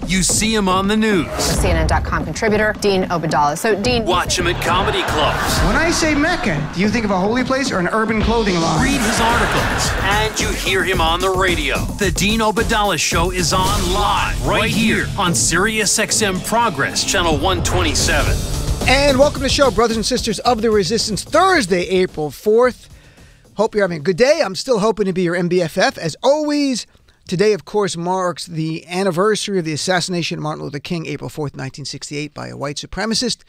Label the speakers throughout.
Speaker 1: You see him on the news.
Speaker 2: CNN.com contributor, Dean Obeidallah. So, Dean...
Speaker 1: Watch him at comedy clubs.
Speaker 3: When I say Mecca, do you think of a holy place or an urban clothing line?
Speaker 1: Read his articles. And you hear him on the radio. The Dean Obeidallah Show is on live right here on SiriusXM Progress, Channel 127.
Speaker 4: And welcome to the show, brothers and sisters of the resistance. Thursday, April 4th. Hope you're having a good day. I'm still hoping to be your MBFF. As always, today, of course, marks the anniversary of the assassination of Martin Luther King, April 4th, 1968, by a white supremacist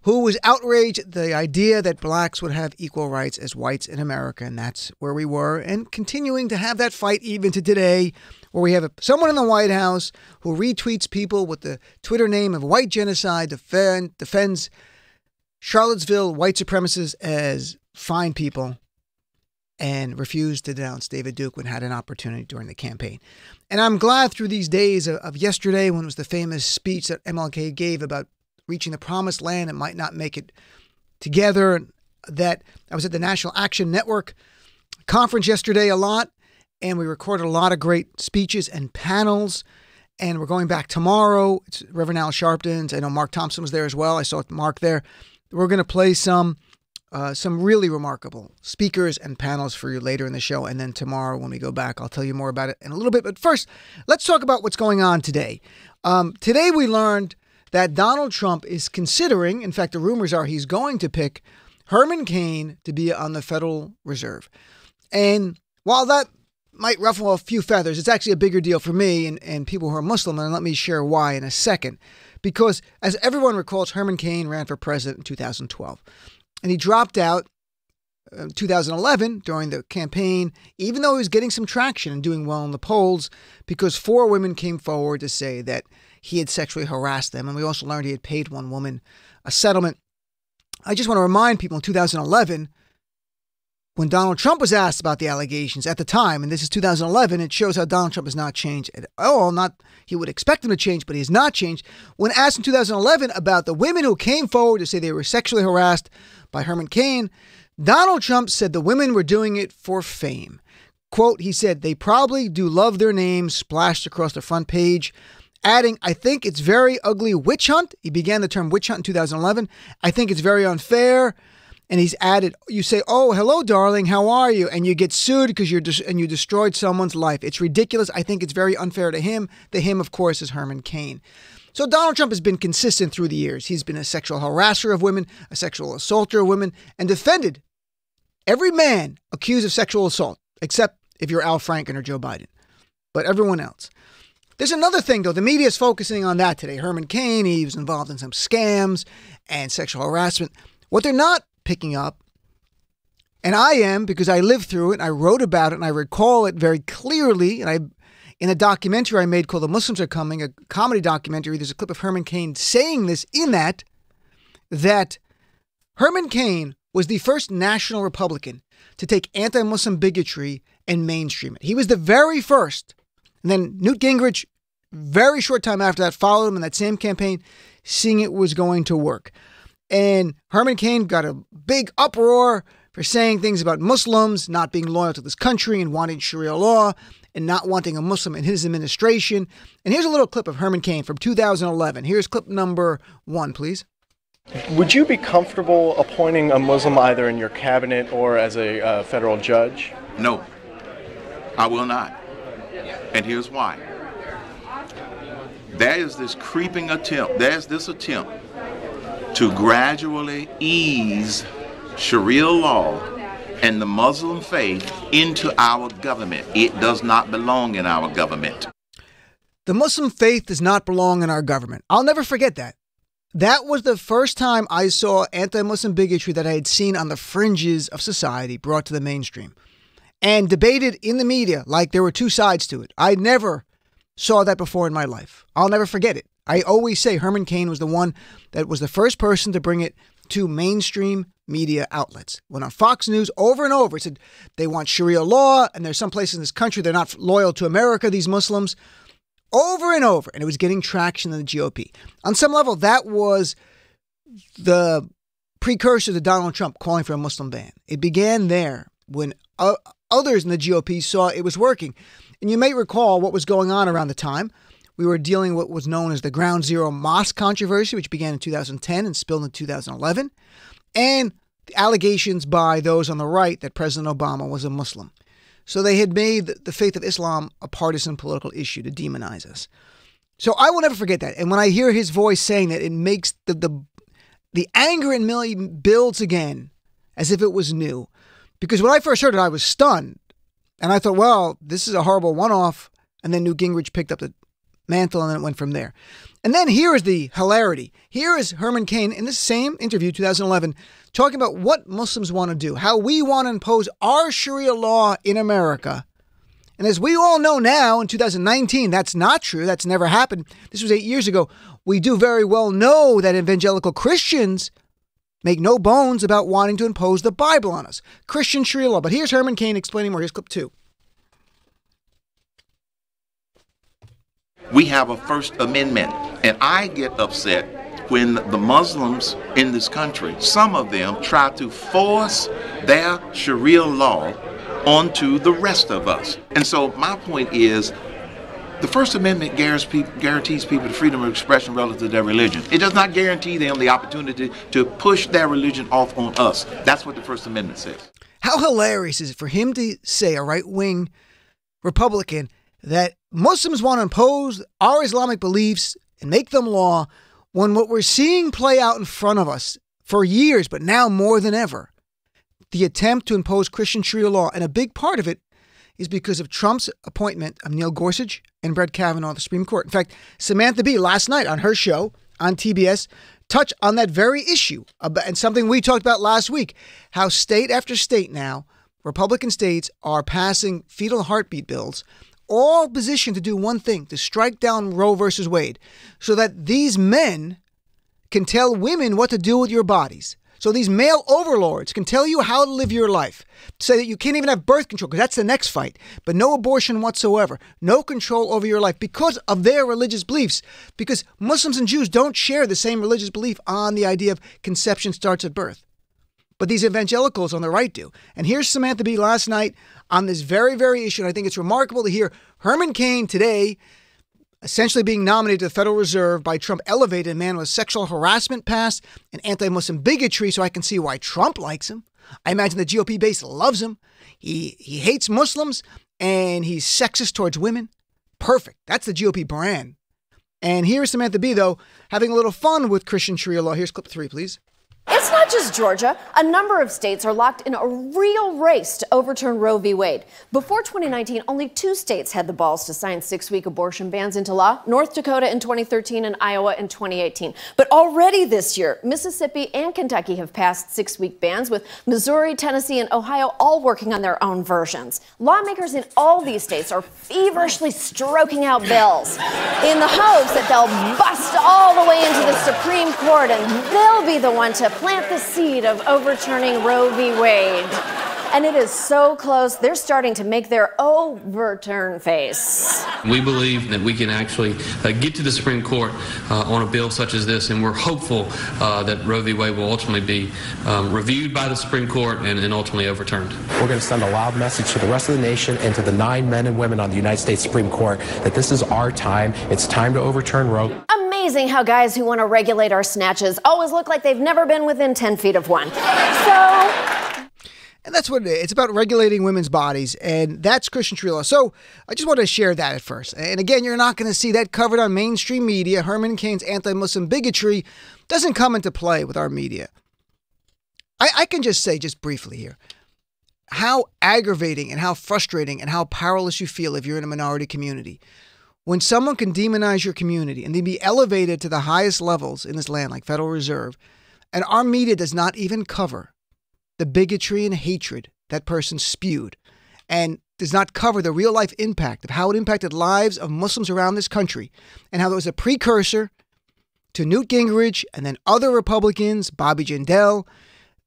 Speaker 4: who was outraged at the idea that blacks would have equal rights as whites in America. And that's where we were, and continuing to have that fight even to today, where we have someone in the White House who retweets people with the Twitter name of white genocide, defends Charlottesville white supremacists as fine people, and refused to denounce David Duke when had an opportunity during the campaign. And I'm glad through these days of yesterday, when it was the famous speech that MLK gave about reaching the promised land and might not make it together, that I was at the National Action Network conference yesterday a lot, and we recorded a lot of great speeches and panels, and we're going back tomorrow. It's Reverend Al Sharpton's. I know Mark Thompson was there as well. I saw Mark there. We're going to play some really remarkable speakers and panels for you later in the show. And then tomorrow when we go back, I'll tell you more about it in a little bit. But first, let's talk about what's going on today. Today we learned that Donald Trump is considering, in fact, the rumors are he's going to pick Herman Cain to be on the Federal Reserve. And while that might ruffle a few feathers, it's actually a bigger deal for me and people who are Muslim. And let me share why in a second. Because as everyone recalls, Herman Cain ran for president in 2012. And he dropped out in 2011 during the campaign, even though he was getting some traction and doing well in the polls, because 4 women came forward to say that he had sexually harassed them. And we also learned he had paid one woman a settlement. I just want to remind people in 2011, when Donald Trump was asked about the allegations at the time, and this is 2011, it shows how Donald Trump has not changed at all. He would expect him to change, but he has not changed. When asked in 2011 about the women who came forward to say they were sexually harassed by Herman Cain, Donald Trump said the women were doing it for fame. Quote, he said, "They probably do love their names splashed across the front page," adding, "I think it's very ugly witch hunt." He began the term witch hunt in 2011. "I think it's very unfair." And he's added, you say, "Oh, hello, darling, how are you?" And you get sued because you destroyed someone's life. It's ridiculous. I think it's very unfair to him. The him, of course, is Herman Cain. So Donald Trump has been consistent through the years. He's been a sexual harasser of women, a sexual assaulter of women, and defended every man accused of sexual assault, except if you're Al Franken or Joe Biden, but everyone else. There's another thing, though. The media is focusing on that today. Herman Cain, he was involved in some scams and sexual harassment. What they're not picking up, and I am, because I lived through it, and I wrote about it, and I recall it very clearly, and in a documentary I made called The Muslims Are Coming, a comedy documentary, there's a clip of Herman Cain saying this in that Herman Cain was the first national Republican to take anti-Muslim bigotry and mainstream it. He was the very first. And then Newt Gingrich, very short time after that, followed him in that same campaign, seeing it was going to work. And Herman Cain got a big uproar for saying things about Muslims not being loyal to this country and wanting Sharia law and not wanting a Muslim in his administration. And here's a little clip of Herman Cain from 2011. Here's clip number 1, please.
Speaker 5: Would you be comfortable appointing a Muslim either in your cabinet or as a federal judge?
Speaker 6: No, I will not. And here's why. There's this attempt to gradually ease Sharia law and the Muslim faith into our government. It does not belong in our government.
Speaker 4: The Muslim faith does not belong in our government. I'll never forget that. That was the first time I saw anti-Muslim bigotry that I had seen on the fringes of society brought to the mainstream and debated in the media like there were two sides to it. I never saw that before in my life. I'll never forget it. I always say Herman Cain was the one that was the first person to bring it to mainstream media outlets. When on Fox News over and over, it said they want Sharia law, and there's some places in this country they're not loyal to America, these Muslims. Over and over, and it was getting traction in the GOP. On some level, that was the precursor to Donald Trump calling for a Muslim ban. It began there when others in the GOP saw it was working. And you may recall what was going on around the time We were dealing with what was known as the Ground Zero Mosque controversy, which began in 2010 and spilled in 2011, and the allegations by those on the right that President Obama was a Muslim. So they had made the faith of Islam a partisan political issue to demonize us. So I will never forget that. And when I hear his voice saying that, it makes the anger in me builds again as if it was new. Because when I first heard it, I was stunned. And I thought, well, this is a horrible one-off. And then Newt Gingrich picked up the mantle and then it went from there. And then here is the hilarity. Here is Herman Cain in this same interview, 2011, talking about what Muslims want to do, how we want to impose our Sharia law in America. And as we all know now, in 2019, that's not true. That's never happened. This was 8 years ago. We do very well know that evangelical Christians make no bones about wanting to impose the Bible on us. Christian Sharia law. But here's Herman Cain explaining more. Here's clip 2.
Speaker 6: We have a First Amendment, and I get upset when the Muslims in this country, some of them try to force their Sharia law onto the rest of us. And so my point is, the First Amendment guarantees people the freedom of expression relative to their religion. It does not guarantee them the opportunity to push their religion off on us. That's what the First Amendment says.
Speaker 4: How hilarious is it for him to say, a right-wing Republican, that Muslims want to impose our Islamic beliefs and make them law, when what we're seeing play out in front of us for years, but now more than ever, the attempt to impose Christian Sharia law, and a big part of it is because of Trump's appointment of Neil Gorsuch and Brett Kavanaugh to the Supreme Court. In fact, Samantha Bee last night on her show on TBS touched on that very issue, and something we talked about last week, how state after state now, Republican states are passing fetal heartbeat bills, all positioned to do one thing, to strike down Roe versus Wade, so that these men can tell women what to do with your bodies. So these male overlords can tell you how to live your life, say that you can't even have birth control, because that's the next fight, but no abortion whatsoever, no control over your life because of their religious beliefs, because Muslims and Jews don't share the same religious belief on the idea of conception starts at birth. But these evangelicals on the right do. And here's Samantha Bee last night on this very, very issue. And I think it's remarkable to hear Herman Cain today essentially being nominated to the Federal Reserve by Trump, elevated a man with sexual harassment past and anti-Muslim bigotry, so I can see why Trump likes him. I imagine the GOP base loves him. He hates Muslims and he's sexist towards women. Perfect. That's the GOP brand. And here's Samantha Bee, though, having a little fun with Christian Sharia law. Here's clip 3, please.
Speaker 7: It's not just Georgia. A number of states are locked in a real race to overturn Roe v. Wade. Before 2019, only 2 states had the balls to sign 6-week abortion bans into law: North Dakota in 2013 and Iowa in 2018. But already this year, Mississippi and Kentucky have passed 6-week bans, with Missouri, Tennessee, and Ohio all working on their own versions. Lawmakers in all these states are feverishly stroking out bills in the hopes that they'll bust all the way into the Supreme Court and they'll be the one to plant the seed of overturning Roe v. Wade. And it is so close, they're starting to make their overturn face.
Speaker 8: We believe that we can actually get to the Supreme Court on a bill such as this, and we're hopeful that Roe v. Wade will ultimately be reviewed by the Supreme Court and ultimately overturned.
Speaker 9: We're going to send a loud message to the rest of the nation and to the 9 men and women on the United States Supreme Court that this is our time. It's time to overturn Roe.
Speaker 7: Amazing how guys who want to regulate our snatches always look like they've never been within 10 feet of one.
Speaker 4: And that's what it is. It's about regulating women's bodies, and that's Christian Sharia law. So I just wanted to share that at first. And again, you're not going to see that covered on mainstream media. Herman Cain's anti-Muslim bigotry doesn't come into play with our media. I can just say, just briefly here, how aggravating and how frustrating and how powerless you feel if you're in a minority community. When someone can demonize your community and then be elevated to the highest levels in this land, like Federal Reserve, and our media does not even cover the bigotry and hatred that person spewed, and does not cover the real life impact of how it impacted lives of Muslims around this country, and how there was a precursor to Newt Gingrich and then other Republicans, Bobby Jindal,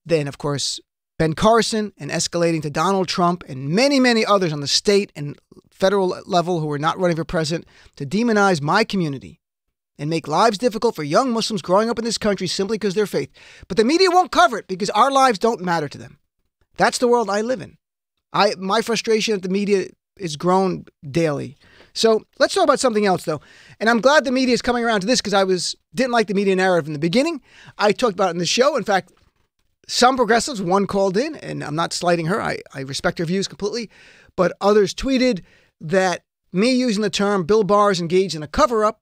Speaker 4: then of course Ben Carson, and escalating to Donald Trump and many, many others on the state and federal level who are not running for president, to demonize my community and make lives difficult for young Muslims growing up in this country simply because of their faith. But the media won't cover it because our lives don't matter to them. That's the world I live in. My frustration at the media is grown daily So let's talk about something else, though. And I'm glad the media is coming around to this because I didn't like the media narrative in the beginning. I talked about it in the show. In fact, some progressives, one called in, and I'm not slighting her. I respect her views completely. But others tweeted that me using the term Bill Barr is engaged in a cover-up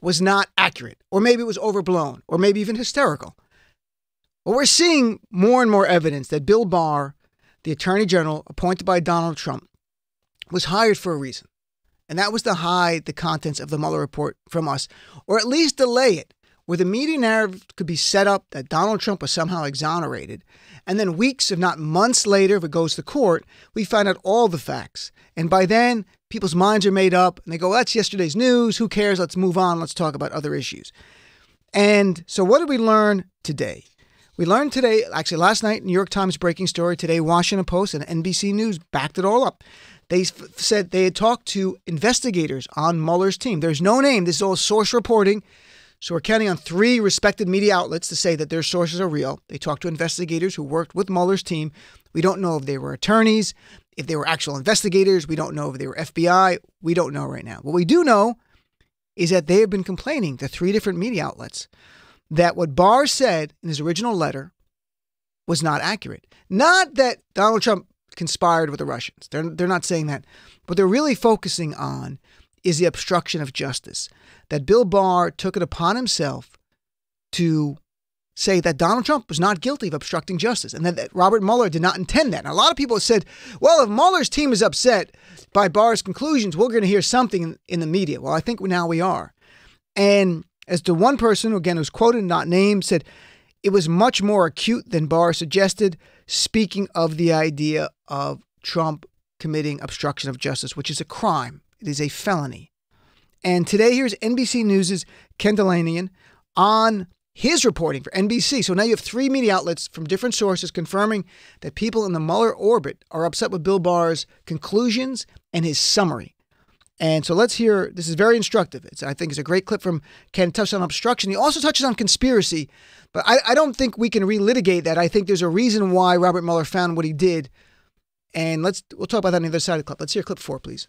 Speaker 4: was not accurate, or maybe it was overblown, or maybe even hysterical. Well, we're seeing more and more evidence that Bill Barr, the Attorney General appointed by Donald Trump, was hired for a reason. And that was to hide the contents of the Mueller report from us, or at least delay it, where the media narrative could be set up that Donald Trump was somehow exonerated. And then weeks, if not months later, if it goes to court, we find out all the facts. And by then, people's minds are made up and they go, well, that's yesterday's news. Who cares? Let's move on. Let's talk about other issues. And so what did we learn today? We learned today, actually last night, New York Times breaking story, today Washington Post and NBC News backed it all up. They said they had talked to investigators on Mueller's team. There's no name. This is all source reporting. So we're counting on 3 respected media outlets to say that their sources are real. They talked to investigators who worked with Mueller's team. We don't know if they were attorneys, if they were actual investigators. We don't know if they were FBI. We don't know right now. What we do know is that they have been complaining to 3 different media outlets that what Barr said in his original letter was not accurate. Not that Donald Trump conspired with the Russians. They're not saying that. What they're really focusing on is the obstruction of justice. That Bill Barr took it upon himself to say that Donald Trump was not guilty of obstructing justice and that Robert Mueller did not intend that. Now, a lot of people have said, well, if Mueller's team is upset by Barr's conclusions, we're going to hear something in the media. Well, I think now we are. And as to one person, again, who's quoted, not named, said it was much more acute than Barr suggested, speaking of the idea of Trump committing obstruction of justice, which is a crime. It is a felony. And today, here's NBC News' Ken Delanian on his reporting for NBC. So now you have 3 media outlets from different sources confirming that people in the Mueller orbit are upset with Bill Barr's conclusions and his summary. And so let's hear, this is very instructive. I think it's a great clip from Ken. Touches on obstruction. He also touches on conspiracy, but I don't think we can relitigate that. I think there's a reason why Robert Mueller found what he did. And we'll talk about that on the other side of the clip. Let's hear clip 4, please.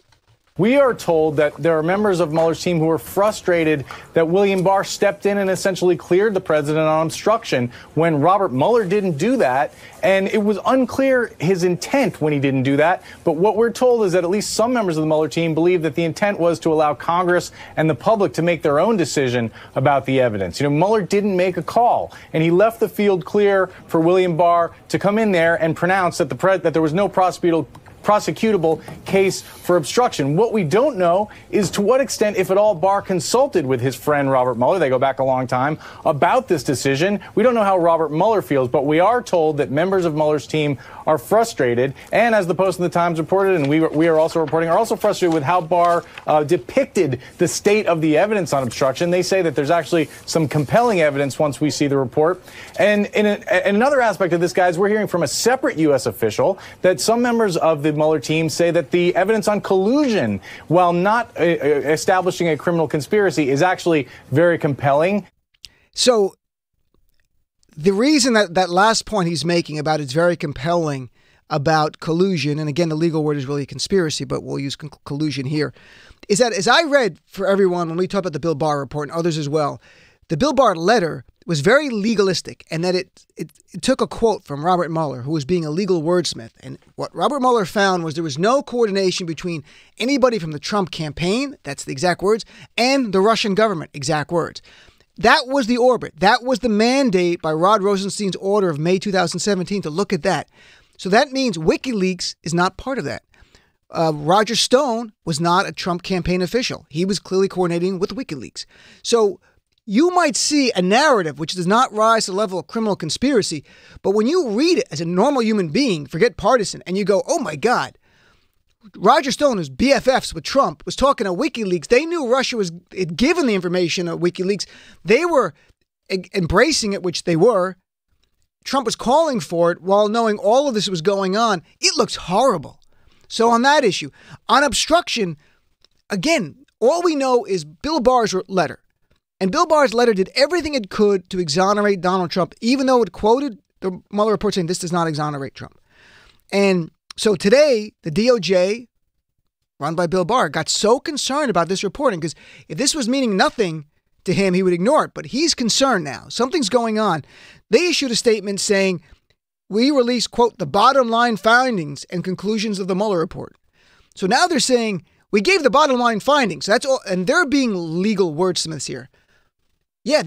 Speaker 10: We are told that there are members of Mueller's team who are frustrated that William Barr stepped in and essentially cleared the president on obstruction when Robert Mueller didn't do that. And it was unclear his intent when he didn't do that. But what we're told is that at least some members of the Mueller team believe that the intent was to allow Congress and the public to make their own decision about the evidence. You know, Mueller didn't make a call, and he left the field clear for William Barr to come in there and pronounce that that there was no prosecutable case for obstruction. What we don't know is to what extent, if at all, Barr consulted with his friend Robert Mueller, they go back a long time, about this decision. We don't know how Robert Mueller feels, but we are told that members of Mueller's team are frustrated, and as the Post and the Times reported, and we are also reporting, are also frustrated with how Barr depicted the state of the evidence on obstruction. They say that there's actually some compelling evidence once we see the report. And in another aspect of this, guys, we're hearing from a separate U.S. official that some members of the Mueller team say that the evidence on collusion, while not establishing a criminal conspiracy, is actually very compelling.
Speaker 4: So the reason that last point he's making about it's very compelling about collusion, and again, the legal word is really conspiracy, but we'll use collusion here, is that as I read for everyone when we talk about the Bill Barr report and others as well, the Bill Barr letter was very legalistic, and that it took a quote from Robert Mueller, who was being a legal wordsmith. And what Robert Mueller found was there was no coordination between anybody from the Trump campaign, that's the exact words, and the Russian government, exact words. That was the orbit. That was the mandate by Rod Rosenstein's order of May 2017 to look at that. So that means WikiLeaks is not part of that. Roger Stone was not a Trump campaign official. He was clearly coordinating with WikiLeaks. So you might see a narrative which does not rise to the level of criminal conspiracy, but when you read it as a normal human being, forget partisan, and you go, oh my God, Roger Stone, who's BFFs with Trump, was talking to WikiLeaks. They knew Russia was given the information of WikiLeaks. They were embracing it, which they were. Trump was calling for it while knowing all of this was going on. It looks horrible. So on that issue, on obstruction, again, all we know is Bill Barr's letter. And Bill Barr's letter did everything it could to exonerate Donald Trump, even though it quoted the Mueller report saying this does not exonerate Trump. And so today, the DOJ, run by Bill Barr, got so concerned about this reporting because if this was meaning nothing to him, he would ignore it. But he's concerned now. Something's going on. They issued a statement saying, we release, quote, the bottom line findings and conclusions of the Mueller report. So now they're saying, we gave the bottom line findings. That's all. And they're being legal wordsmiths here. Yeah,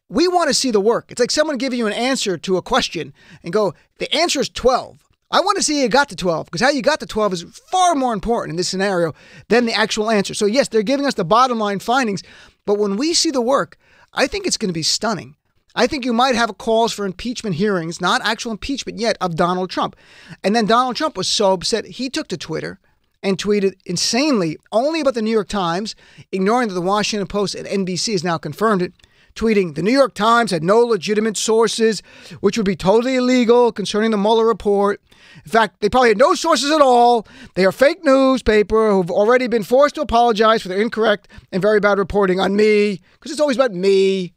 Speaker 4: we want to see the work. It's like someone giving you an answer to a question and go, the answer is 12. I want to see how you got to 12 because how you got to 12 is far more important in this scenario than the actual answer. So yes, they're giving us the bottom line findings, but when we see the work, I think it's going to be stunning. I think you might have calls for impeachment hearings, not actual impeachment yet, of Donald Trump. And then Donald Trump was so upset, he took to Twitter and tweeted insanely only about the New York Times, ignoring that the Washington Post and NBC has now confirmed it, tweeting, the New York Times had no legitimate sources, which would be totally illegal concerning the Mueller report. In fact, they probably had no sources at all. They are fake newspaper who've already been forced to apologize for their incorrect and very bad reporting on me, because it's always about me.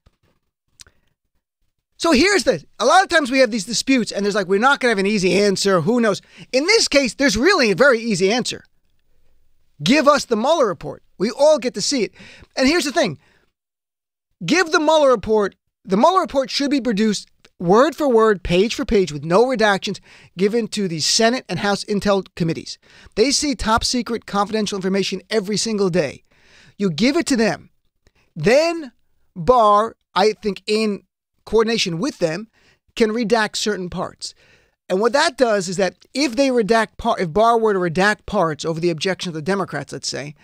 Speaker 4: So here's the, a lot of times we have these disputes and there's like, we're not going to have an easy answer. Who knows? In this case, there's really a very easy answer. Give us the Mueller report. We all get to see it. And here's the thing. Give the Mueller report. The Mueller report should be produced word for word, page for page, with no redactions, given to the Senate and House Intel committees. They see top secret confidential information every single day. You give it to them. Then Barr, I think in coordination with them, can redact certain parts. And what that does is that if they if Barr were to redact parts over the objection of the Democrats, let's say,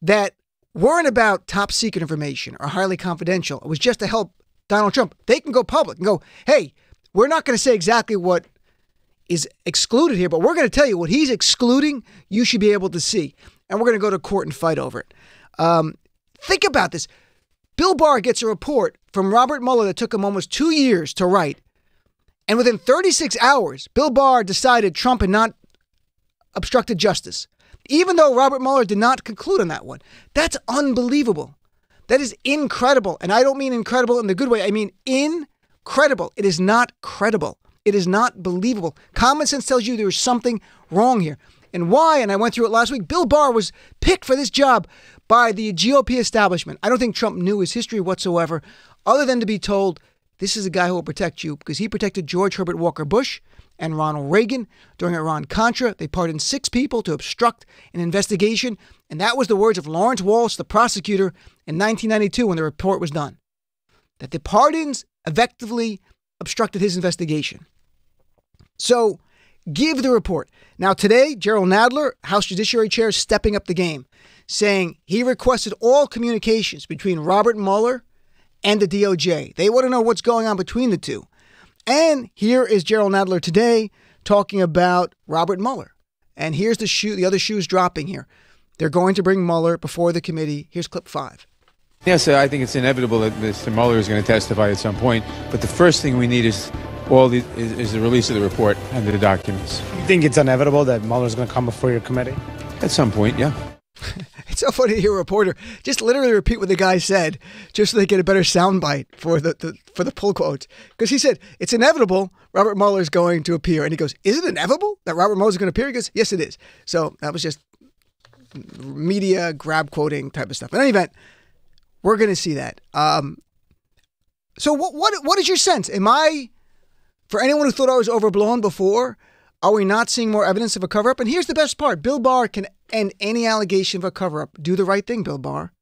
Speaker 4: that weren't about top secret information or highly confidential, it was just to help Donald Trump, they can go public and go, hey, we're not going to say exactly what is excluded here, but we're going to tell you what he's excluding, you should be able to see. And we're going to go to court and fight over it. Think about this. Bill Barr gets a report from Robert Mueller that took him almost 2 years to write. And within 36 hours, Bill Barr decided Trump had not obstructed justice, even though Robert Mueller did not conclude on that one. That's unbelievable. That is incredible. And I don't mean incredible in the good way. I mean incredible. It is not credible. It is not believable. Common sense tells you there is something wrong here. And why, and I went through it last week, Bill Barr was picked for this job by the GOP establishment. I don't think Trump knew his history whatsoever, other than to be told, this is a guy who will protect you, because he protected George Herbert Walker Bush and Ronald Reagan during Iran-Contra. They pardoned 6 people to obstruct an investigation. And that was the words of Lawrence Walsh, the prosecutor, in 1992 when the report was done. That the pardons effectively obstructed his investigation. So give the report. Now today, Gerald Nadler, House Judiciary Chair, is stepping up the game, saying he requested all communications between Robert Mueller and the DOJ. They want to know what's going on between the two. And here is Gerald Nadler today talking about Robert Mueller. And here's the other shoe's dropping here. They're going to bring Mueller before the committee. Here's clip 5.
Speaker 11: Yes, I think it's inevitable that Mr. Mueller is going to testify at some point. But the first thing we need is the release of the report and the documents.
Speaker 12: You think it's inevitable that Mueller is going to come before your committee?
Speaker 11: At some point, yeah.
Speaker 4: It's so funny to hear a reporter just literally repeat what the guy said, just so they get a better soundbite for the pull quotes. Because he said, it's inevitable Robert Mueller is going to appear. And he goes, is it inevitable that Robert Mueller is going to appear? He goes, yes, it is. So that was just media grab quoting type of stuff. In any event, we're going to see that. So what is your sense? For anyone who thought I was overblown before, are we not seeing more evidence of a cover-up? And here's the best part. Bill Barr can end any allegation of a cover-up. Do the right thing, Bill Barr.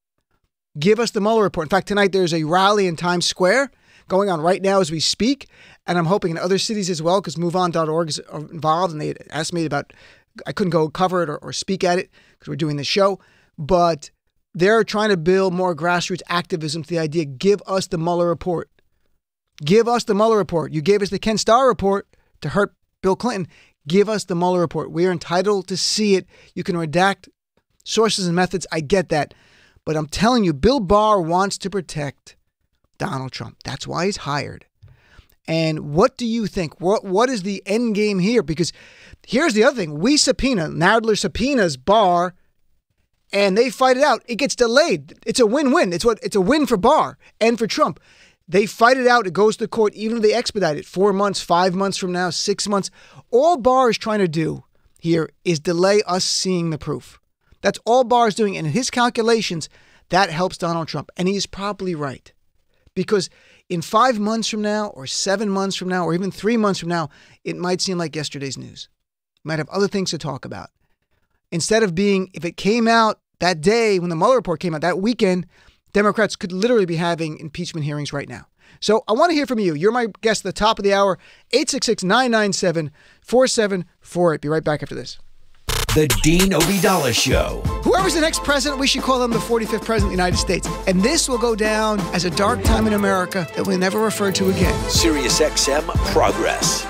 Speaker 4: Give us the Mueller report. In fact, tonight there's a rally in Times Square going on right now as we speak. And I'm hoping in other cities as well, because MoveOn.org is involved. And they asked me about, I couldn't go cover it or speak at it because we're doing this show. But they're trying to build more grassroots activism to the idea, give us the Mueller report. Give us the Mueller report. You gave us the Ken Starr report to hurt Bill Clinton. Give us the Mueller report. We are entitled to see it. You can redact sources and methods. I get that. But I'm telling you, Bill Barr wants to protect Donald Trump. That's why he's hired. And what do you think? What is the end game here? Because here's the other thing. Nadler subpoenas Barr, and they fight it out. It gets delayed. It's a win-win. It's a win for Barr and for Trump. They fight it out. It goes to court, even if they expedite it 4 months, 5 months from now, 6 months. All Barr is trying to do here is delay us seeing the proof. That's all Barr is doing. And in his calculations, that helps Donald Trump. And he's probably right. Because in 5 months from now, or 7 months from now, or even 3 months from now, it might seem like yesterday's news. We might have other things to talk about. Instead of being, if it came out that day when the Mueller report came out, that weekend, Democrats could literally be having impeachment hearings right now. So I want to hear from you. You're my guest at the top of the hour, 866-997-4748. Be right back after this.
Speaker 13: The Dean Obeidallah Show.
Speaker 4: Whoever's the next president, we should call him the 45th president of the United States. And this will go down as a dark time in America that we'll never refer to again.
Speaker 13: SiriusXM Progress.